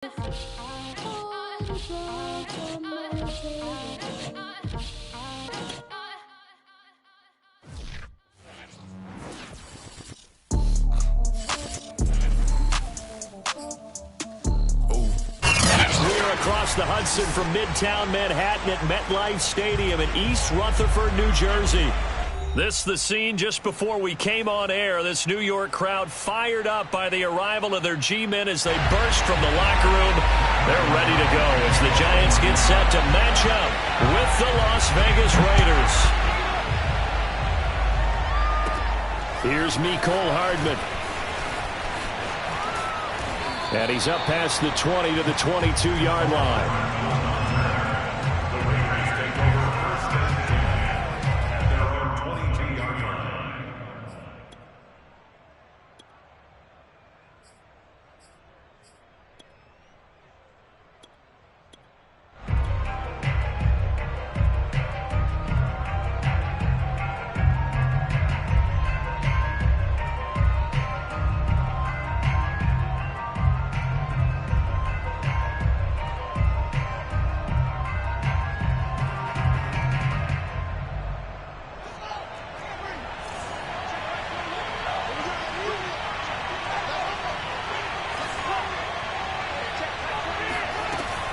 Across the Hudson from Midtown Manhattan at MetLife Stadium in East Rutherford, New Jersey. This the scene just before we came on air. This New York crowd fired up by the arrival of their G-men as they burst from the locker room. They're ready to go as the Giants get set to match up with the Las Vegas Raiders. Here's Mecole Hardman. And he's up past the 20 to the 22-yard line.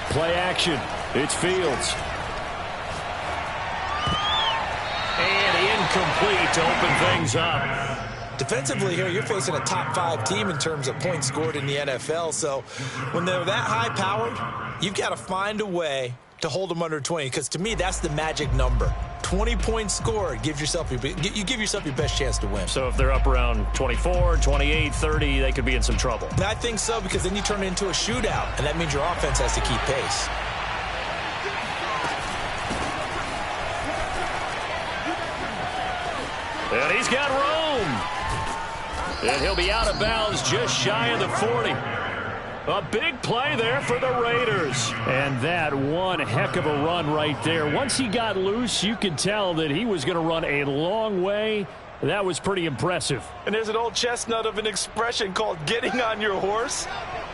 Play action. It's Fields. And incomplete to open things up. Defensively here, you're facing a top 5 team in terms of points scored in the NFL. So when they're that high-powered, you've got to find a way to hold them under 20. Because to me, that's the magic number. 20 points scored. You give yourself your best chance to win. So if they're up around 24, 28, 30, they could be in some trouble. And I think so, because then you turn it into a shootout, and that means your offense has to keep pace. And he's got room. And he'll be out of bounds just shy of the 40. A big play there for the Raiders. And that one heck of a run right there. Once he got loose, you could tell that he was going to run a long way. That was pretty impressive. And there's an old chestnut of an expression called getting on your horse.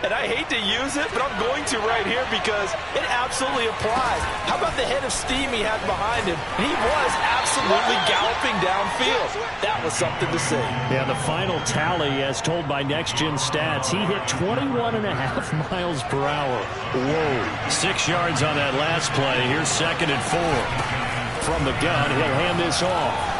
And I hate to use it, but I'm going to right here because it absolutely applies. How about the head of steam he had behind him? He was absolutely galloping downfield. That was something to see. Yeah, the final tally, as told by Next Gen Stats, he hit 21.5 miles per hour. Whoa. 6 yards on that last play. Here's 2nd and 4. From the gun, he'll hand this off.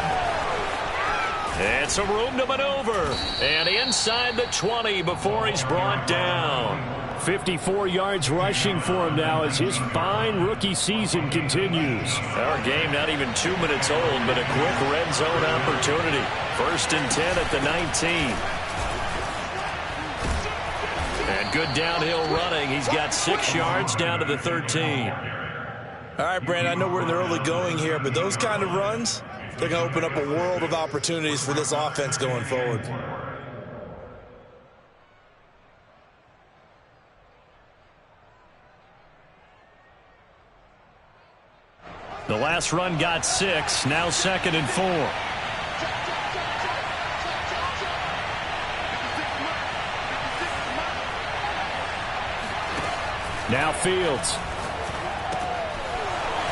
It's a room to maneuver. And inside the 20 before he's brought down. 54 yards rushing for him now as his fine rookie season continues. Our game not even 2 minutes old, but a quick red zone opportunity. 1st and 10 at the 19. And good downhill running. He's got 6 yards down to the 13. All right, Brandon, I know we're in the early going here, but those kind of runs, they're going to open up a world of opportunities for this offense going forward. The last run got 6. Now 2nd and 4. Now Fields.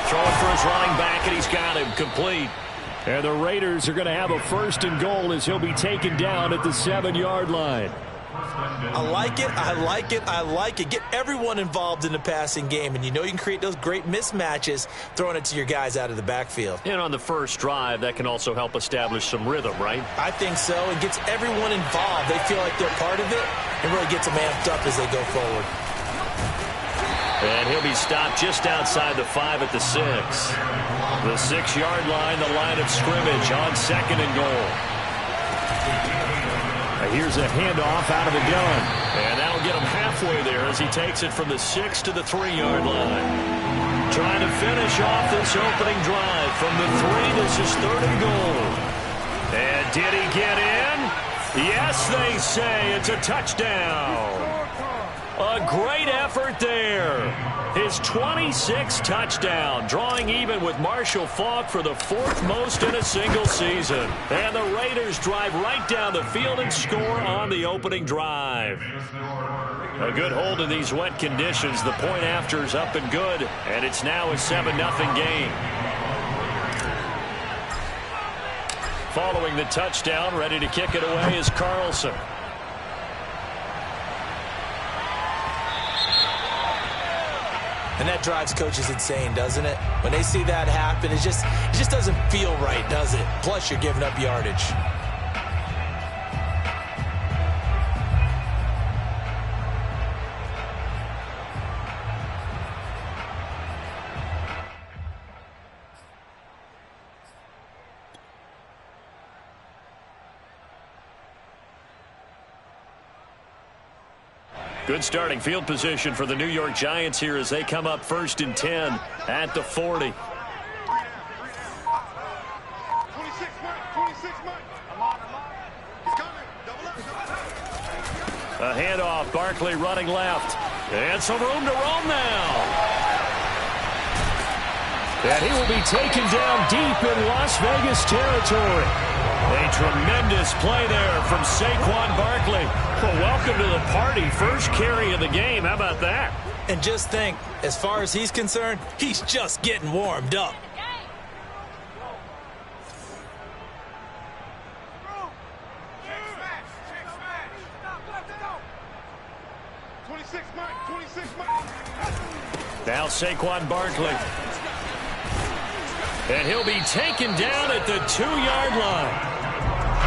Throwing for his running back, and he's got him complete. And the Raiders are going to have a 1st and goal as he'll be taken down at the 7-yard line. I like it. I like it. I like it. Get everyone involved in the passing game, and you know you can create those great mismatches throwing it to your guys out of the backfield. And on the first drive, that can also help establish some rhythm, right? I think so. It gets everyone involved. They feel like they're part of it and really gets them amped up as they go forward. And he'll be stopped just outside the 5 at the 6. The 6-yard line, the line of scrimmage on 2nd and goal. Here's a handoff out of the gun. And that'll get him halfway there as he takes it from the 6 to the 3-yard line. Trying to finish off this opening drive. From the 3, this is 3rd and goal. And did he get in? Yes, they say it's a touchdown. A great effort there. His 26th touchdown, drawing even with Marshall Faulk for the 4th most in a single season. And the Raiders drive right down the field and score on the opening drive. A good hold in these wet conditions. The point after is up and good, and it's now a 7-0 game. Following the touchdown, ready to kick it away is Carlson. And that drives coaches insane, doesn't it? When they see that happen, it just doesn't feel right, does it? Plus, you're giving up yardage. Good starting field position for the New York Giants here as they come up 1st and 10 at the 40. A handoff, Barkley running left. And some room to roam now. And he will be taken down deep in Las Vegas territory. A tremendous play there from Saquon Barkley. Well, welcome to the party. First carry of the game. How about that? And just think, as far as he's concerned, he's just getting warmed up. Now Saquon Barkley. And he'll be taken down at the 2-yard line.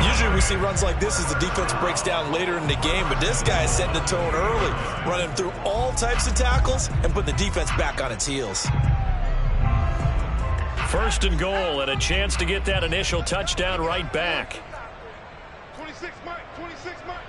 Usually we see runs like this as the defense breaks down later in the game, but this guy is setting the tone early, running through all types of tackles and putting the defense back on its heels. 1st and goal and a chance to get that initial touchdown right back. 26 Mike, 26 Mike.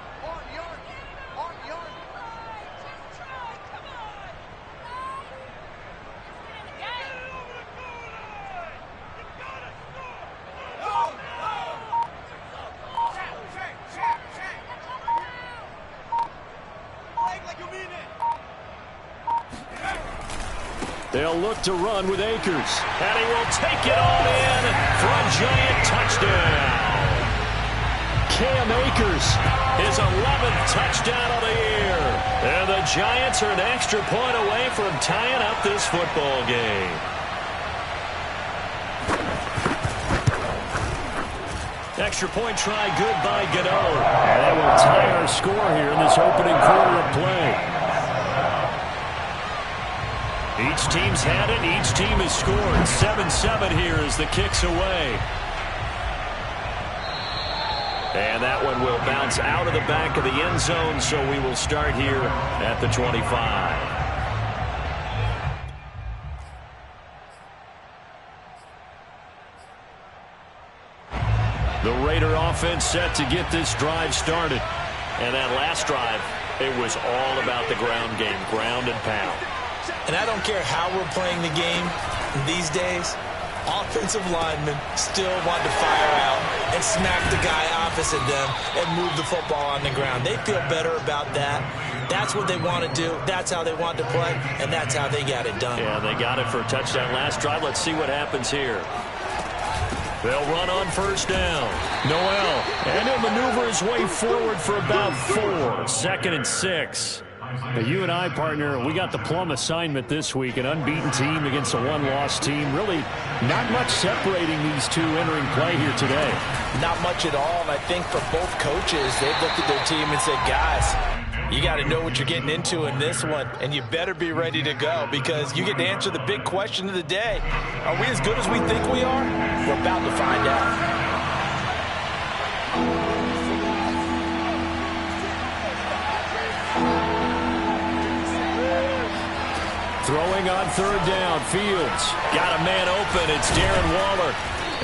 They'll look to run with Akers. And he will take it on in for a giant touchdown. Cam Akers, his 11th touchdown of the year. And the Giants are an extra point away from tying up this football game. Extra point try good by Gano. And that will tie our score here in this opening quarter of play. Each team's had it. Each team has scored. 7-7 here as the kick's away. And that one will bounce out of the back of the end zone, so we will start here at the 25. The Raider offense set to get this drive started. And that last drive, it was all about the ground game, ground and pound. And I don't care how we're playing the game these days, offensive linemen still want to fire out and smack the guy opposite them and move the football on the ground. They feel better about that. That's what they want to do. That's how they want to play, and that's how they got it done. Yeah, they got it for a touchdown last drive. Let's see what happens here. They'll run on 1st down. Noel, and he'll maneuver his way forward for about 4. 2nd and 6. Now, you and I, partner, we got the plum assignment this week. An unbeaten team against a one-loss team. Really not much separating these two entering play here today. Not much at all, and I think for both coaches, they've looked at their team and said, guys, you got to know what you're getting into in this one, and you better be ready to go because you get to answer the big question of the day. Are we as good as we think we are? We're about to find out. Throwing on 3rd down, Fields. Got a man open, it's Darren Waller.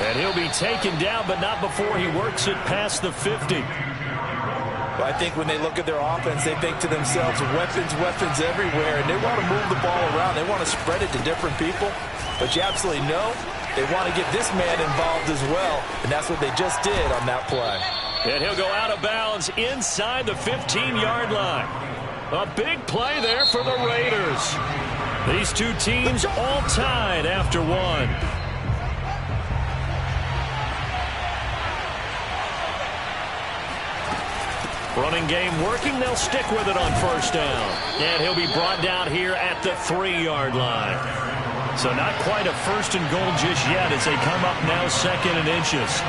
And he'll be taken down, but not before he works it past the 50. Well, I think when they look at their offense, they think to themselves, weapons, weapons everywhere, and they want to move the ball around. They want to spread it to different people. But you absolutely know they want to get this man involved as well, and that's what they just did on that play. And he'll go out of bounds inside the 15-yard line. A big play there for the Raiders. These two teams all tied after one. Running game working. They'll stick with it on first down. And he'll be brought down here at the 3-yard line. So not quite a first and goal just yet as they come up now 2nd and inches.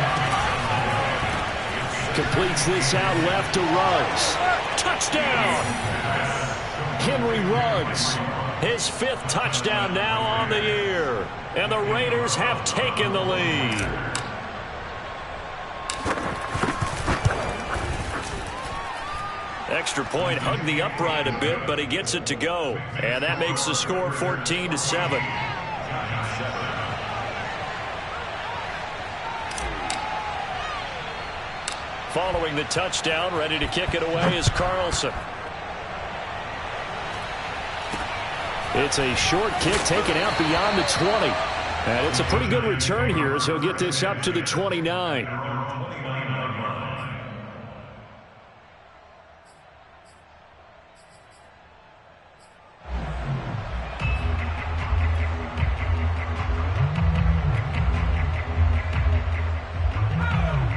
Completes this out left to Ruggs. Touchdown! Henry Ruggs. His 5th touchdown now on the year. And the Raiders have taken the lead. Extra point, hugged the upright a bit, but he gets it to go. And that makes the score 14-7. Following the touchdown, ready to kick it away is Carlson. It's a short kick taken out beyond the 20. And it's a pretty good return here as he'll get this up to the 29.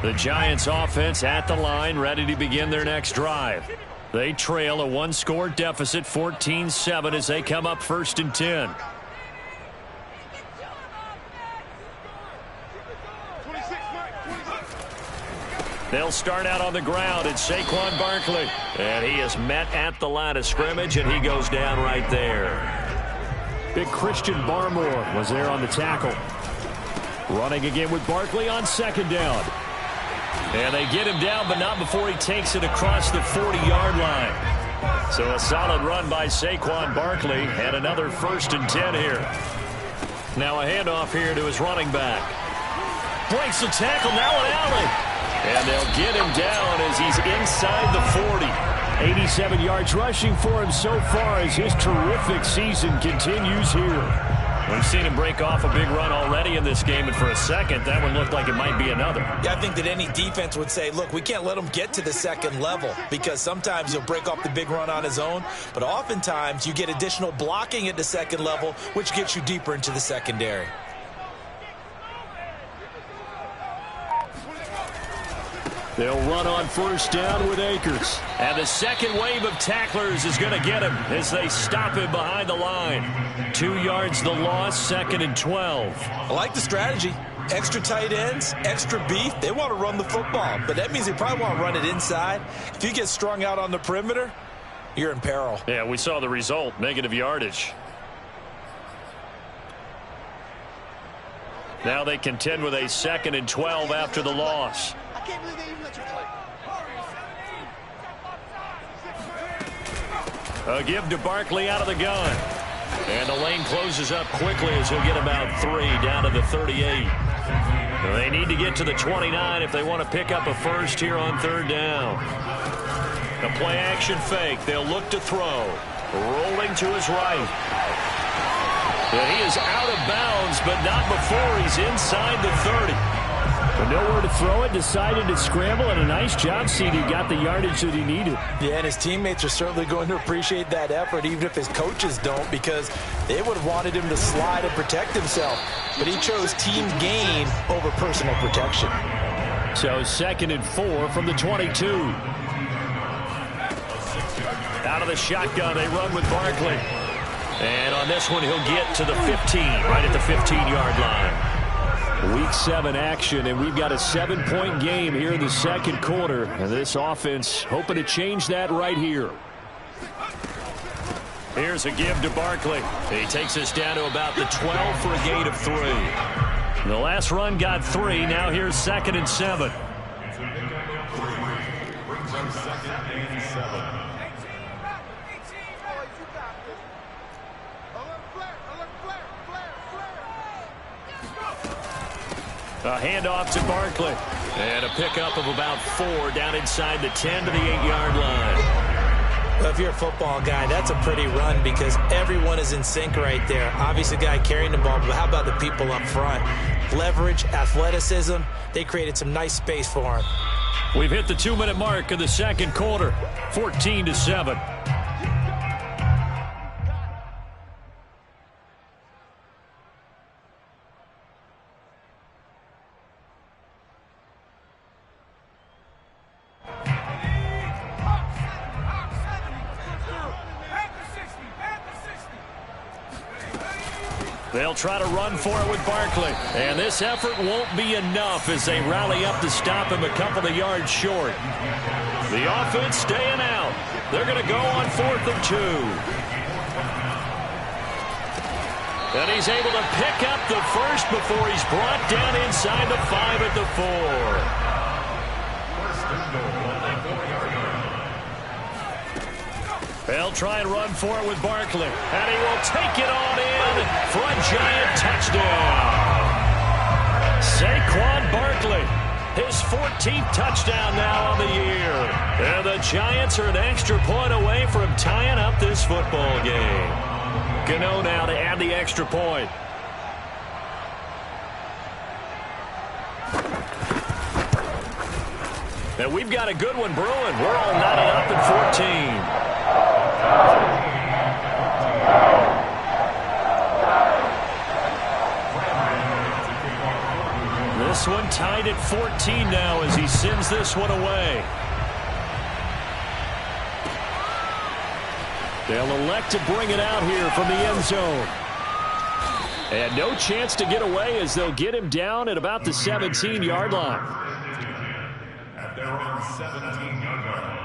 The Giants offense at the line, ready to begin their next drive. They trail a 1-score deficit, 14-7, as they come up 1st and 10. They'll start out on the ground. It's Saquon Barkley. And he is met at the line of scrimmage, and he goes down right there. Big Christian Barmore was there on the tackle. Running again with Barkley on 2nd down. And they get him down, but not before he takes it across the 40-yard line. So a solid run by Saquon Barkley, and another 1st and 10 here. Now a handoff here to his running back. Breaks the tackle, now an alley. And they'll get him down as he's inside the 40. 87 yards rushing for him so far as his terrific season continues here. We've seen him break off a big run already in this game, and for a second, that one looked like it might be another. Yeah, I think that any defense would say, look, we can't let him get to the 2nd level because sometimes he'll break off the big run on his own, but oftentimes you get additional blocking at the 2nd level, which gets you deeper into the secondary. They'll run on 1st down with Akers. And the second wave of tacklers is going to get him as they stop him behind the line. 2 yards the loss, 2nd and 12. I like the strategy. Extra tight ends, extra beef. They want to run the football, but that means they probably want to run it inside. If you get strung out on the perimeter, you're in peril. Yeah, we saw the result, negative yardage. Now they contend with a 2nd and 12 after the loss. Can't believe they even let you play. A give to Barkley out of the gun. And the lane closes up quickly as he'll get about 3 down to the 38. They need to get to the 29 if they want to pick up a first here on 3rd down. A play action fake. They'll look to throw. Rolling to his right. And he is out of bounds, but not before he's inside the 30. But nowhere to throw it, decided to scramble, and a nice job, CD. Got the yardage that he needed. Yeah, and his teammates are certainly going to appreciate that effort, even if his coaches don't, because they would have wanted him to slide and protect himself. But he chose team gain over personal protection. So 2nd and 4 from the 22. Out of the shotgun, they run with Barkley. And on this one, he'll get to the 15, right at the 15-yard line. Week 7 action, and we've got a 7-point game here in the 2nd quarter. And this offense hoping to change that right here. Here's a give to Barkley. He takes us down to about the 12 for a gain of 3. The last run got 3. Now here's 2nd and 7. A handoff to Barkley. And a pickup of about 4 down inside the 10 to the 8-yard line. Well, if you're a football guy, that's a pretty run because everyone is in sync right there. Obviously, the guy carrying the ball, but how about the people up front? Leverage, athleticism, they created some nice space for him. We've hit the 2-minute mark of the 2nd quarter, 14-7. They'll try to run for it with Barkley. And this effort won't be enough as they rally up to stop him a couple of yards short. The offense staying out. They're going to go on 4th and 2. And he's able to pick up the first before he's brought down inside the 5 at the 4. They'll try and run for it with Barkley. And he will take it on in for a giant touchdown. Saquon Barkley, his 14th touchdown now on the year. And the Giants are an extra point away from tying up this football game. Gano now to add the extra point. And we've got a good one brewing. We're all knotted up at 14. This one tied at 14 now as he sends this one away. They'll elect to bring it out here from the end zone. And no chance to get away as they'll get him down at about the 17-yard line. At their own 17-yard line.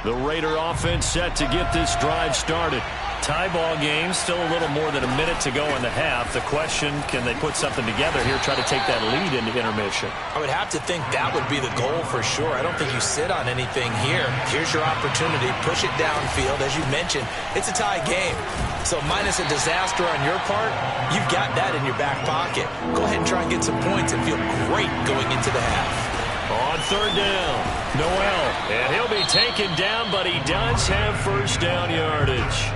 The Raider offense set to get this drive started. Tie ball game, still a little more than a minute to go in the half. The question, can they put something together here, try to take that lead into intermission? I would have to think that would be the goal for sure. I don't think you sit on anything here. Here's your opportunity. Push it downfield. As you mentioned, it's a tie game. So minus a disaster on your part, you've got that in your back pocket. Go ahead and try and get some points and feel great going into the half. On 3rd down, Noel. And he'll be taken down, but he does have first down yardage.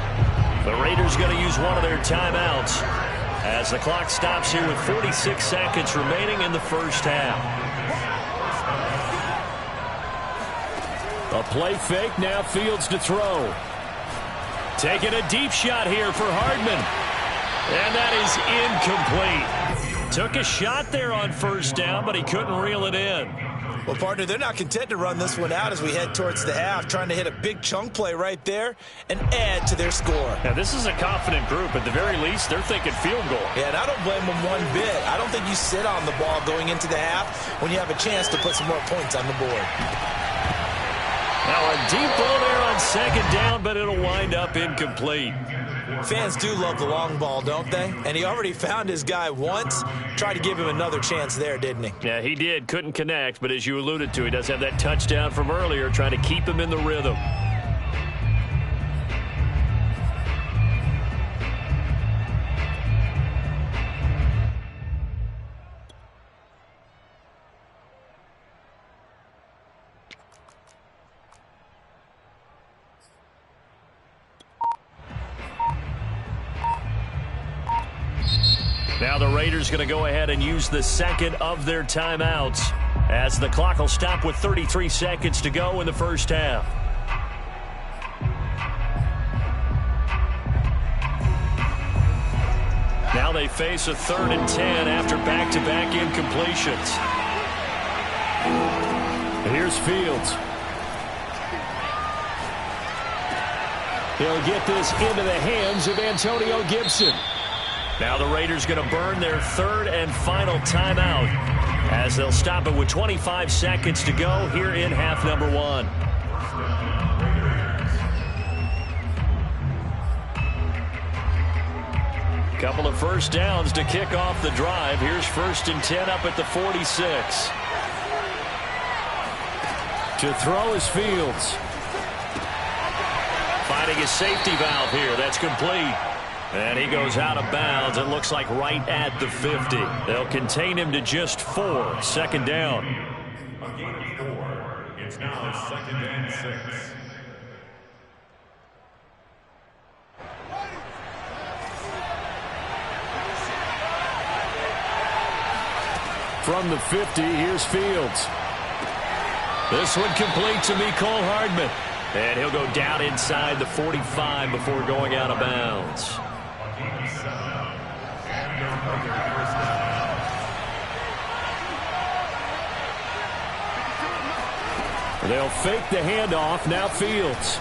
The Raiders going to use one of their timeouts as the clock stops here with 46 seconds remaining in the first half. A play fake, now Fields to throw. Taking a deep shot here for Hardman. And that is incomplete. Took a shot there on first down, but he couldn't reel it in. Well, partner, they're not content to run this one out as we head towards the half, trying to hit a big chunk play right there and add to their score. Now, this is a confident group. At the very least, they're thinking field goal. Yeah, and I don't blame them one bit. I don't think you sit on the ball going into the half when you have a chance to put some more points on the board. Now, a deep ball there on 2nd down, but it'll wind up incomplete. Fans do love the long ball, don't they? And he already found his guy once. Tried to give him another chance there, didn't he? Yeah, he did. Couldn't connect, but as you alluded to, he does have that touchdown from earlier, trying to keep him in the rhythm. Now the Raiders going to go ahead and use the second of their timeouts as the clock will stop with 33 seconds to go in the first half. Now they face a 3rd and 10 after back-to-back incompletions. Here's Fields. He'll get this into the hands of Antonio Gibson. Now the Raiders going to burn their 3rd and final timeout as they'll stop it with 25 seconds to go here in half number 1. Couple of first downs to kick off the drive. Here's 1st and 10 up at the 46. To throw is Fields. Finding a safety valve here. That's complete. And he goes out of bounds. It looks like right at the 50. They'll contain him to just 4. 2nd down. A gain of 4. It's now 2nd and 6. From the 50, here's Fields. This one complete to Mecole Hardman. And he'll go down inside the 45 before going out of bounds. They'll fake the handoff. Now Fields.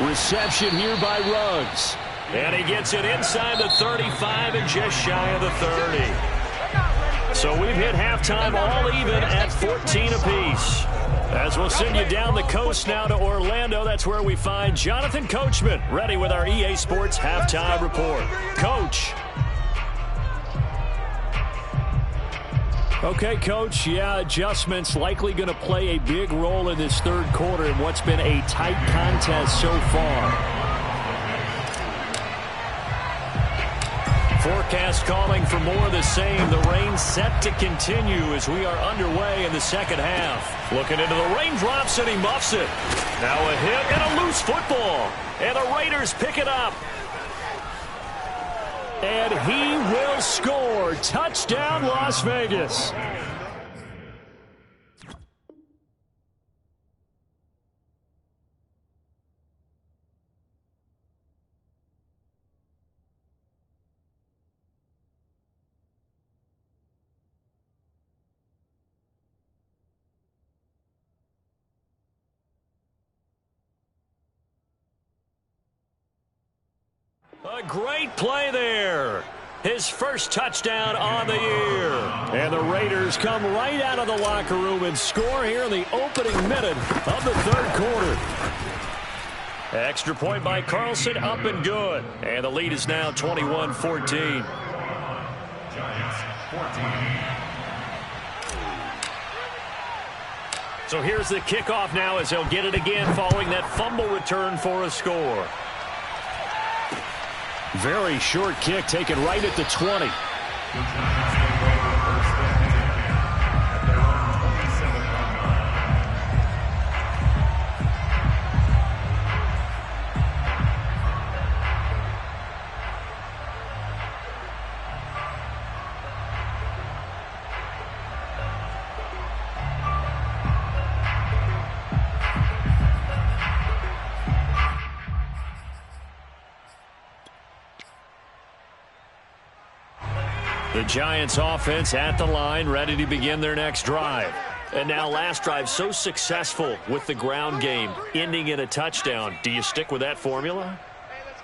Reception here by Ruggs. And he gets it inside the 35 and just shy of the 30. So we've hit halftime all even at 14 apiece. As we'll send you down the coast now to Orlando, that's where we find Jonathan Coachman ready with our EA Sports Halftime Report. Coach. Okay, Coach, adjustments likely going to play a big role in this third quarter in what's been a tight contest so far. Forecast calling for more of the same. The rain set to continue as we are underway in the second half. Looking into the raindrops, and he muffs it. Now a hit and a loose football. And the Raiders pick it up. And he will score. Touchdown, Las Vegas. A great play there. His first touchdown on the year. And the Raiders come right out of the locker room and score here in the opening minute of the third quarter. Extra point by Carlson, up and good. And the lead is now 21-14. Giants 14. So here's the kickoff now as they'll get it again following that fumble return for a score. Very short kick taken right at the 20. The Giants offense at the line, ready to begin their next drive. And now last drive so successful with the ground game, ending in a touchdown. Do you stick with that formula?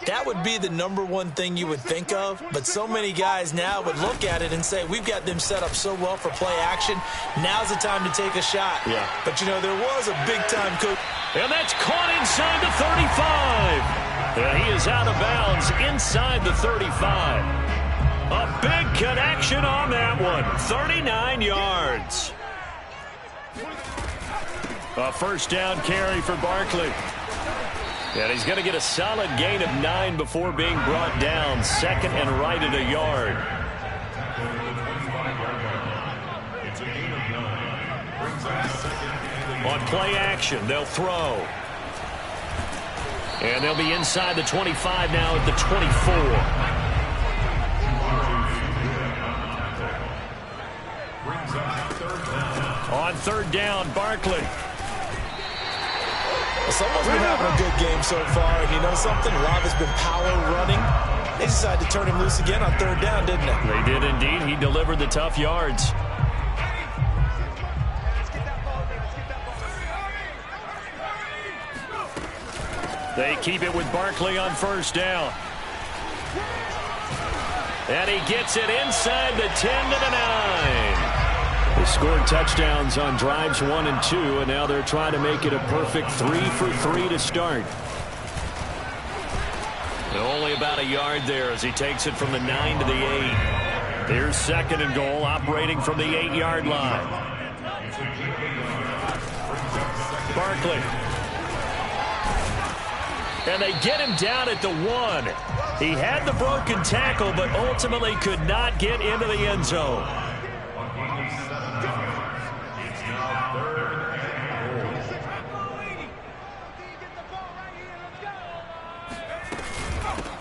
That would be the #1 thing you would think of, but so many guys now would look at it and say, we've got them set up so well for play action. Now's the time to take a shot. Yeah. But, you know, there was a big-time coach. And that's caught inside the 35. And he is out of bounds inside the 35. A big connection on that one. 39 yards. A first down carry for Barkley. And he's going to get a solid gain of 9 before being brought down. Second and right at a yard. On play action, they'll throw. And they'll be inside the 25 now at the 24. On third down, Barkley. Someone's been having a good game so far, and you know something? Rob has been power running. They decided to turn him loose again on third down, didn't they? They did indeed. He delivered the tough yards. They keep it with Barkley on first down. And he gets it inside the 10 to the 9. They scored touchdowns on drives 1 and 2, and now they're trying to make it a perfect 3 for 3 to start. And only about a yard there as he takes it from the 9 to the 8. Here's second and goal, operating from the 8-yard line. Barkley. And they get him down at the 1. He had the broken tackle, but ultimately could not get into the end zone.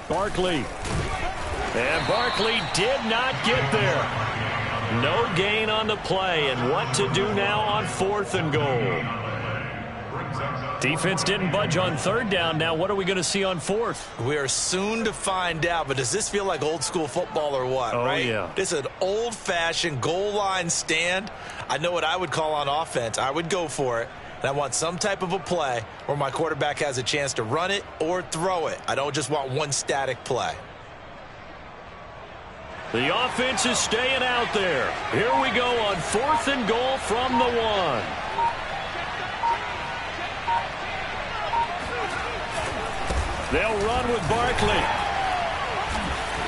Barkley. And Barkley did not get there. No gain on the play, and what to do now on fourth and goal. Defense didn't budge on third down. Now what are we going to see on fourth? We are soon to find out, but does this feel like old school football or what, right? Yeah. This is an old-fashioned goal line stand. I know what I would call on offense. I would go for it. And I want some type of a play where my quarterback has a chance to run it or throw it. I don't just want one static play. The offense is staying out there. Here we go on 4th and goal from the 1. They'll run with Barkley.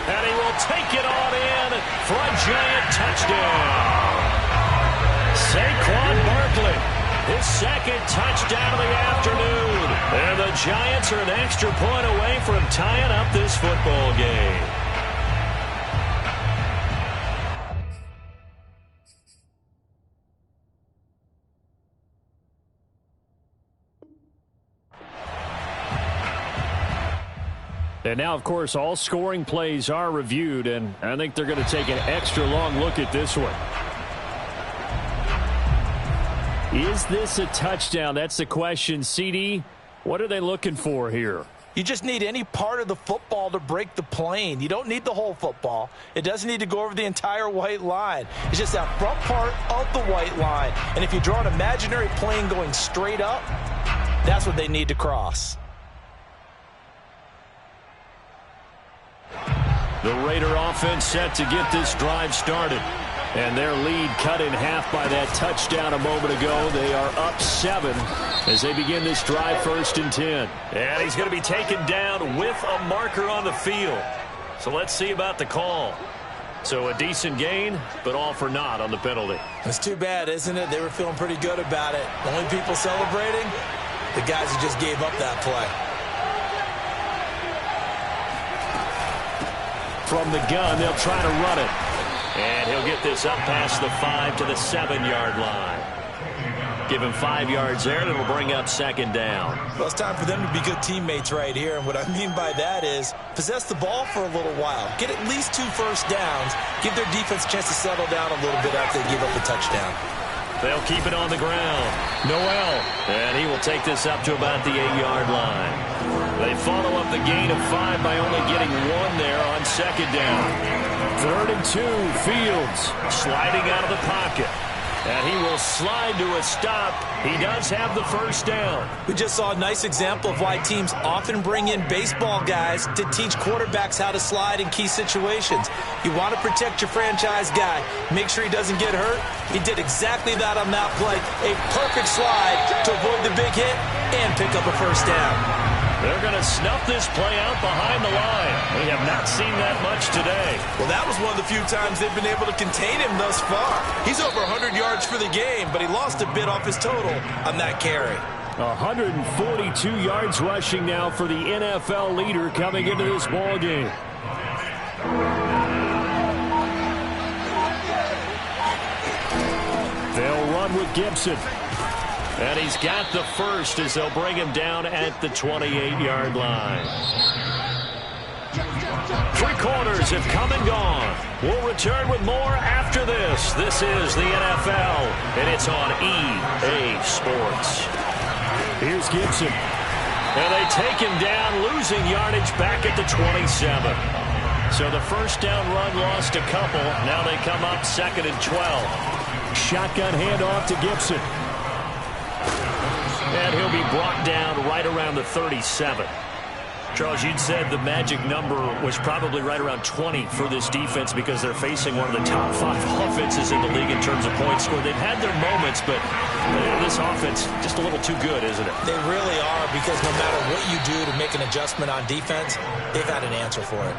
And he will take it on in for a giant touchdown. Saquon Barkley, his 2nd touchdown of the afternoon. And the Giants are an extra point away from tying up this football game. And now, of course, all scoring plays are reviewed, and I think they're going to take an extra long look at this one. Is this a touchdown? That's the question. CD, what are they looking for here? You just need any part of the football to break the plane. You don't need the whole football. It doesn't need to go over the entire white line. It's just that front part of the white line. And if you draw an imaginary plane going straight up, that's what they need to cross. The Raider offense set to get this drive started. And their lead cut in half by that touchdown a moment ago. They are up 7 as they begin this drive 1st and 10. And he's going to be taken down with a marker on the field. So let's see about the call. So a decent gain, but all for naught on the penalty. It's too bad, isn't it? They were feeling pretty good about it. The only people celebrating, the guys who just gave up that play. From the gun, they'll try to run it. And he'll get this up past the 5 to the 7-yard line. Give him 5 yards there, and it'll bring up 2nd down. Well, it's time for them to be good teammates right here. And what I mean by that is possess the ball for a little while. Get at least 2 first downs. Give their defense a chance to settle down a little bit after they give up a touchdown. They'll keep it on the ground. Noel, and he will take this up to about the 8-yard line. They follow up the gain of 5 by only getting 1 there on 2nd down. 3rd and 2, Fields sliding out of the pocket. And he will slide to a stop. He does have the first down. We just saw a nice example of why teams often bring in baseball guys to teach quarterbacks how to slide in key situations. You want to protect your franchise guy. Make sure he doesn't get hurt. He did exactly that on that play. A perfect slide to avoid the big hit and pick up a first down. They're going to snuff this play out behind the line. We have not seen that much today. Well, that was one of the few times they've been able to contain him thus far. He's over 100 yards for the game, but he lost a bit off his total on that carry. 142 yards rushing now for the NFL leader coming into this ball game. They'll run with Gibson. And he's got the first as they'll bring him down at the 28-yard line. 3 quarters have come and gone. We'll return with more after this. This is the NFL, and it's on EA Sports. Here's Gibson. And they take him down, losing yardage back at the 27. So the first down run lost a couple. Now they come up 2nd and 12. Shotgun handoff to Gibson. And he'll be brought down right around the 37. Charles, you'd said the magic number was probably right around 20 for this defense because they're facing one of the top 5 offenses in the league in terms of points scored. They've had their moments, but this offense just a little too good, isn't it? They really are, because no matter what you do to make an adjustment on defense, they've had an answer for it.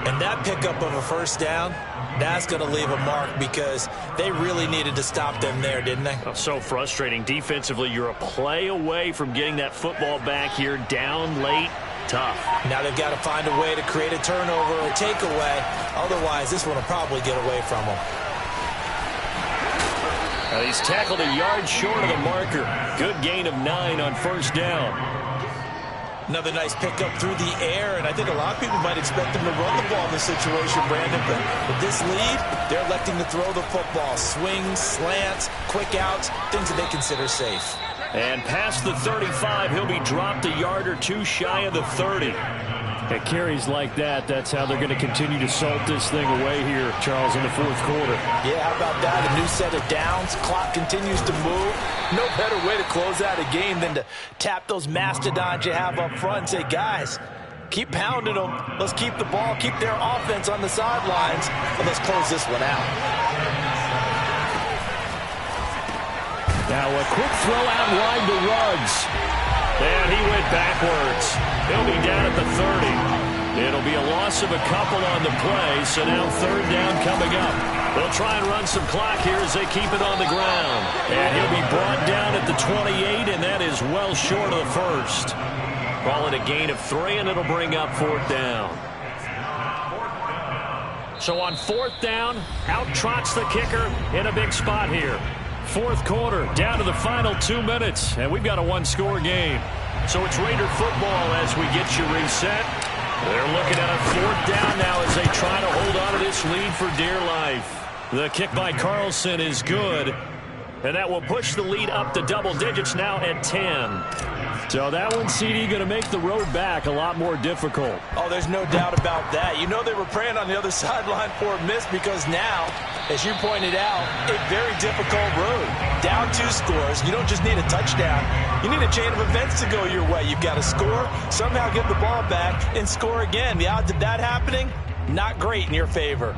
And that pickup of a first down, that's going to leave a mark because they really needed to stop them there, didn't they? Oh, so frustrating. Defensively, you're a play away from getting that football back here, down late. Tough. Now they've got to find a way to create a turnover or takeaway. Otherwise, this one will probably get away from them. He's tackled a yard short of the marker. Good gain of 9 on first down. Another nice pickup through the air, and I think a lot of people might expect them to run the ball in this situation, Brandon, but with this lead, they're electing to throw the football. Swings, slants, quick outs, things that they consider safe. And past the 35, he'll be dropped a yard or 2 shy of the 30. At carries like that, that's how they're going to continue to salt this thing away here, Charles, in the fourth quarter. Yeah, how about that? A new set of downs. Clock continues to move. No better way to close out a game than to tap those mastodons you have up front and say, guys, keep pounding them. Let's keep the ball, keep their offense on the sidelines, and let's close this one out. Now a quick throw out wide to Ruggs. And he went backwards. He'll be down at the 30. It'll be a loss of a couple on the play, so now third down coming up. They'll try and run some clock here as they keep it on the ground. And he'll be brought down at the 28, and that is well short of the first. Call it a gain of 3, and it'll bring up fourth down. So on fourth down, out trots the kicker in a big spot here. Fourth quarter, down to the final 2 minutes, and we've got a one-score game. So it's Raider football as we get you reset. They're looking at a fourth down now as they try to hold on to this lead for dear life. The kick by Carlson is good, and that will push the lead up to double digits now at 10. So that one, CD, going to make the road back a lot more difficult. Oh, there's no doubt about that. You know they were praying on the other sideline for a miss because now, as you pointed out, a very difficult road. Down 2 scores. You don't just need a touchdown. You need a chain of events to go your way. You've got to score, somehow get the ball back, and score again. The odds of that happening, not great in your favor.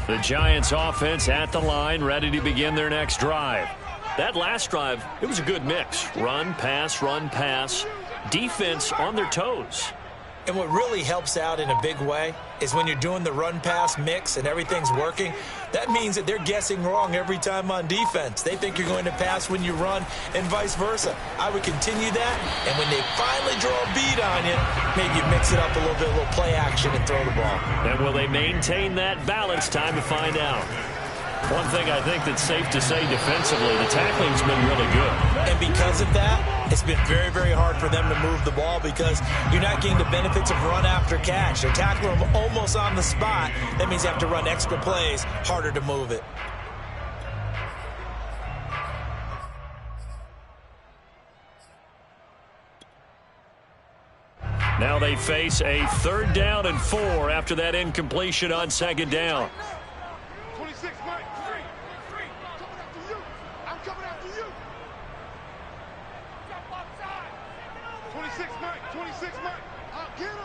The Giants offense at the line, ready to begin their next drive. That last drive, it was a good mix. Run, pass, defense on their toes. And what really helps out in a big way is when you're doing the run-pass mix and everything's working, that means that they're guessing wrong every time on defense. They think you're going to pass when you run and vice versa. I would continue that, and when they finally draw a beat on you, maybe you mix it up a little bit, a little play action and throw the ball. And will they maintain that balance? Time to find out. One thing I think that's safe to say defensively, the tackling's been really good. And because of that, it's been very, very hard for them to move the ball because you're not getting the benefits of run after catch. They're tackling them almost on the spot. That means you have to run extra plays, harder to move it. Now they face a 3rd down and 4 after that incompletion on 2nd down. 26, Mike. 3. I'm coming after you. 26, Mike. 26, Mike. Get him.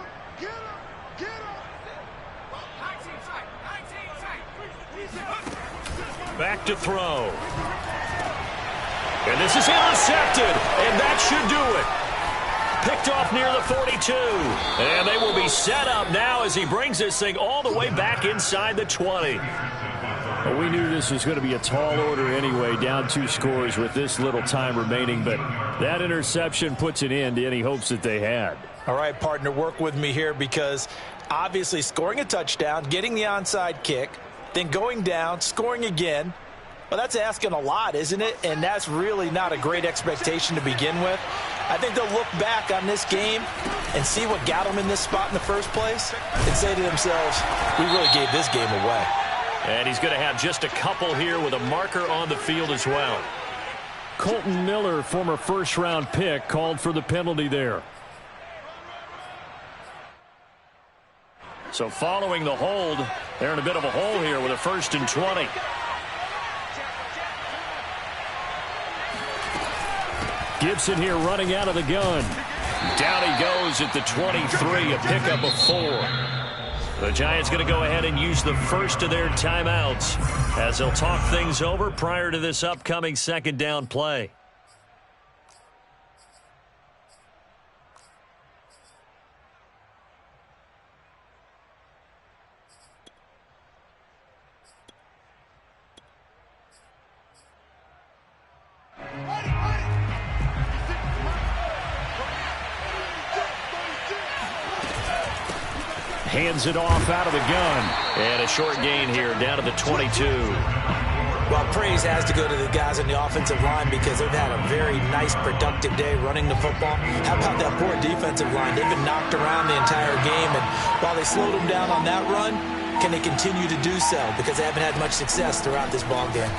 Back to throw. And this is intercepted. And that should do it. Picked off near the 42. And they will be set up now as he brings this thing all the way back inside the 20. Well, we knew this was going to be a tall order anyway, down 2 scores with this little time remaining, but that interception puts an end to any hopes that they had. All right, partner, work with me here because obviously scoring a touchdown, getting the onside kick, then going down, scoring again, well, that's asking a lot, isn't it? And that's really not a great expectation to begin with. I think they'll look back on this game and see what got them in this spot in the first place and say to themselves, we really gave this game away. And he's going to have just a couple here with a marker on the field as well. Colton Miller, former first-round pick, called for the penalty there. So following the hold, they're in a bit of a hole here with a 1st and 20. Gibson here running out of the gun. Down he goes at the 23, a pickup of 4. The Giants going to go ahead and use the first of their timeouts as they'll talk things over prior to this upcoming 2nd down play. Hands it off out of the gun. And a short gain here down to the 22. Well, praise praise has to go to the guys on the offensive line because they've had a very nice, productive day running the football. How about that poor defensive line? They've been knocked around the entire game, and while they slowed them down on that run, can they continue to do so? Because they haven't had much success throughout this ball game.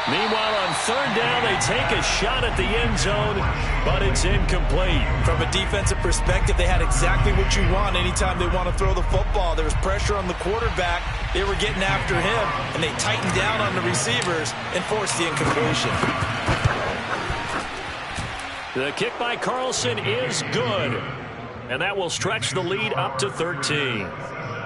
Meanwhile, on third down, they take a shot at the end zone, but it's incomplete. From a defensive perspective, they had exactly what you want anytime they want to throw the football. There was pressure on the quarterback. They were getting after him, and they tightened down on the receivers and forced the incompletion. The kick by Carlson is good, and that will stretch the lead up to 13.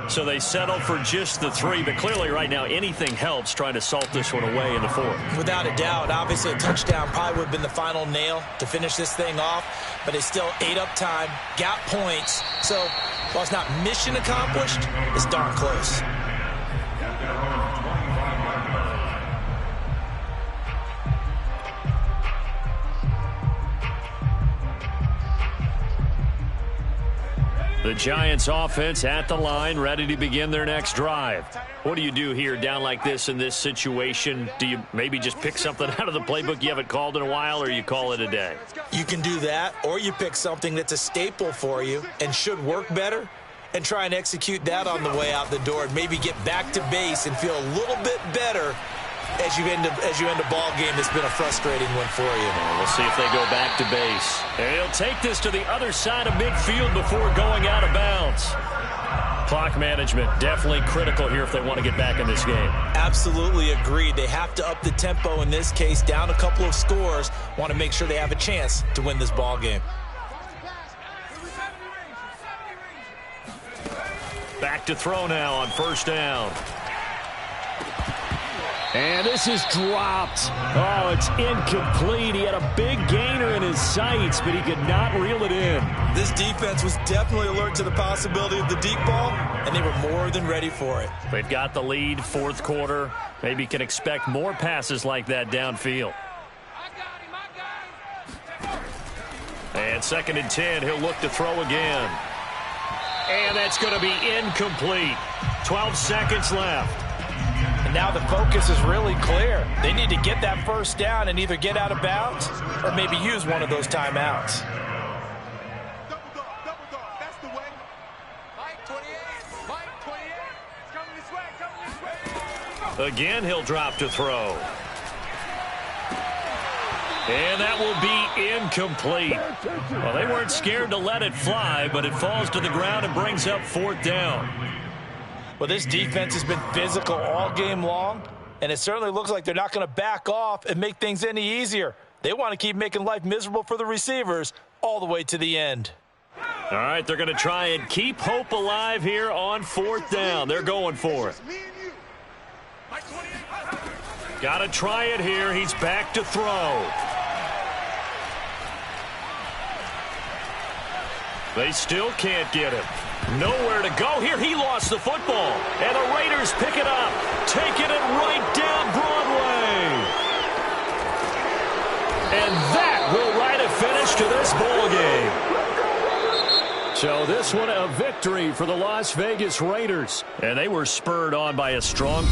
So they settle for just the 3, but clearly right now anything helps trying to salt this one away in the 4th. Without a doubt, obviously a touchdown probably would have been the final nail to finish this thing off, but they still ate up time, got points. So while it's not mission accomplished, it's darn close. The Giants offense at the line, ready to begin their next drive. What do you do here down like this in this situation? Do you maybe just pick something out of the playbook you haven't called in a while, or you call it a day? You can do that, or you pick something that's a staple for you and should work better and try and execute that on the way out the door and maybe get back to base and feel a little bit better as you end a ball game that's been a frustrating one for you. We'll see if they go back to base. And he'll take this to the other side of midfield before going out of bounds. Clock management definitely critical here if they want to get back in this game. Absolutely agreed. They have to up the tempo in this case, down a couple of scores. Want to make sure they have a chance to win this ball game. Back to throw now on first down. And this is dropped. Oh, it's incomplete. He had a big gainer in his sights, but he could not reel it in. This defense was definitely alert to the possibility of the deep ball, and they were more than ready for it. They've got the lead, 4th quarter. Maybe can expect more passes like that downfield. And 2nd and 10, he'll look to throw again. And that's going to be incomplete. 12 seconds left. And now the focus is really clear. They need to get that first down and either get out of bounds or maybe use one of those timeouts. Double dog, that's the way. Mike 28, it's coming this way, Again, he'll drop to throw. And that will be incomplete. Well, they weren't scared to let it fly, but it falls to the ground and brings up 4th down. Well, this defense has been physical all game long, and it certainly looks like they're not going to back off and make things any easier. They want to keep making life miserable for the receivers all the way to the end. All right, they're going to try and keep hope alive here on 4th down. They're going for it. Got to try it here. He's back to throw. They still can't get him. Nowhere to go here. He lost the football. And the Raiders pick it up. Taking it right down Broadway. And that will write a finish to this ball game. So this one a victory for the Las Vegas Raiders. And they were spurred on by a strong